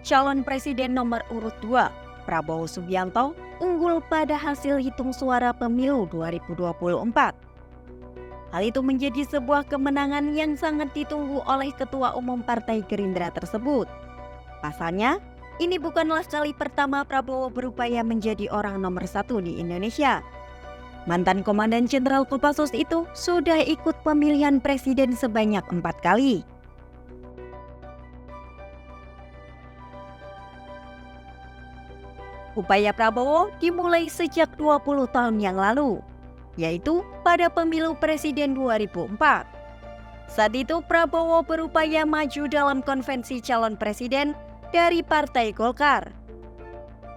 calon presiden nomor urut 2, Prabowo Subianto, unggul pada hasil hitung suara pemilu 2024. Hal itu menjadi sebuah kemenangan yang sangat ditunggu oleh Ketua Umum Partai Gerindra tersebut. Pasalnya, ini bukanlah kali pertama Prabowo berupaya menjadi orang nomor 1 di Indonesia. Mantan Komandan Jenderal Kopassus itu sudah ikut pemilihan presiden sebanyak 4 kali. Upaya Prabowo dimulai sejak 20 tahun yang lalu, yaitu pada pemilu presiden 2004. Saat itu Prabowo berupaya maju dalam konvensi calon presiden dari Partai Golkar.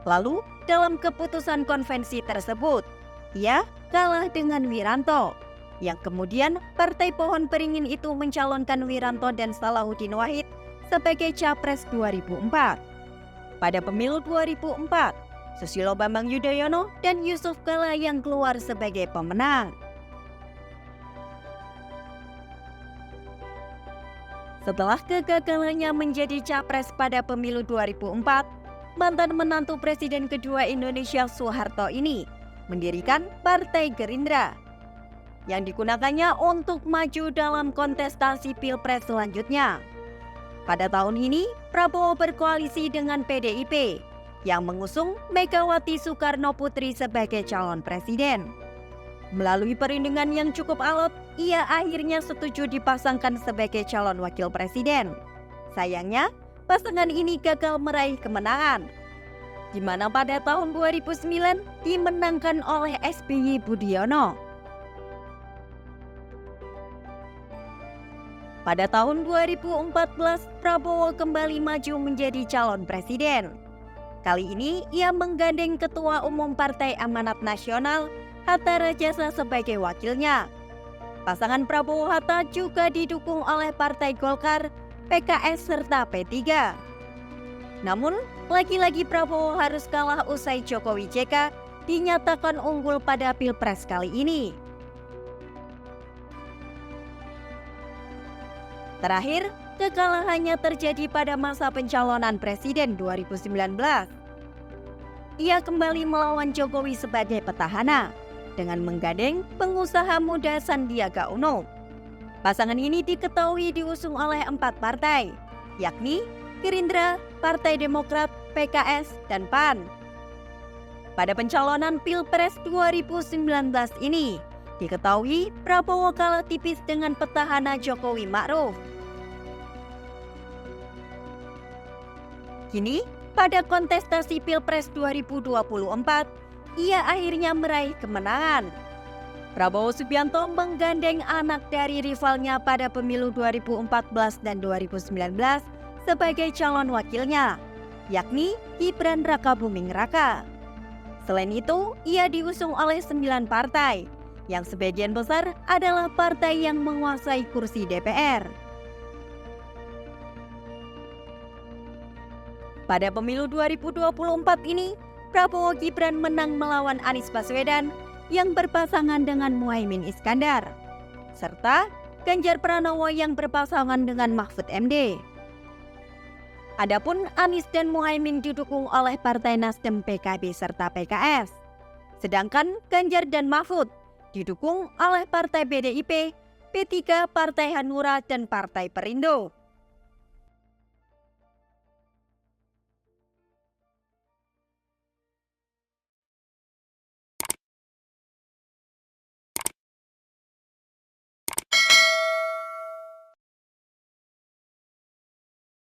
Lalu, dalam keputusan konvensi tersebut, ia kalah dengan Wiranto, yang kemudian Partai Pohon Beringin itu mencalonkan Wiranto dan Salahuddin Wahid sebagai Capres 2004. Pada pemilu 2004, Susilo Bambang Yudhoyono dan Yusuf Kala yang keluar sebagai pemenang. Setelah kegagalannya menjadi capres pada pemilu 2004, mantan menantu Presiden kedua Indonesia Soeharto ini mendirikan Partai Gerindra yang digunakannya untuk maju dalam kontestasi Pilpres selanjutnya. Pada tahun ini, Prabowo berkoalisi dengan PDIP yang mengusung Megawati Soekarno Putri sebagai calon presiden. Melalui perundingan yang cukup alot, ia akhirnya setuju dipasangkan sebagai calon wakil presiden. Sayangnya, pasangan ini gagal meraih kemenangan, di mana pada tahun 2009 dimenangkan oleh SBY Budiono. Pada tahun 2014, Prabowo kembali maju menjadi calon presiden. Kali ini ia menggandeng Ketua Umum Partai Amanat Nasional, Hatta Rajasa sebagai wakilnya. Pasangan Prabowo-Hatta juga didukung oleh Partai Golkar, PKS serta P3. Namun, lagi-lagi Prabowo harus kalah usai Jokowi JK dinyatakan unggul pada Pilpres kali ini. Terakhir, kekalahannya terjadi pada masa pencalonan Presiden 2019. Ia kembali melawan Jokowi sebagai petahana dengan menggandeng pengusaha muda Sandiaga Uno. Pasangan ini diketahui diusung oleh 4 partai, yakni Gerindra, Partai Demokrat, PKS, dan PAN. Pada pencalonan Pilpres 2019 ini, diketahui Prabowo kalah tipis dengan petahana Jokowi Ma'ruf. Kini, pada kontestasi Pilpres 2024, ia akhirnya meraih kemenangan. Prabowo Subianto menggandeng anak dari rivalnya pada pemilu 2014 dan 2019 sebagai calon wakilnya, yakni Gibran Rakabuming Raka. Selain itu, ia diusung oleh 9 partai, yang sebagian besar adalah partai yang menguasai kursi DPR. Pada pemilu 2024 ini, Prabowo Gibran menang melawan Anies Baswedan yang berpasangan dengan Muhaimin Iskandar, serta Ganjar Pranowo yang berpasangan dengan Mahfud MD. Adapun Anies dan Muhaimin didukung oleh Partai Nasdem, PKB, serta PKS. Sedangkan Ganjar dan Mahfud didukung oleh Partai PDIP, P3, Partai Hanura, dan Partai Perindo.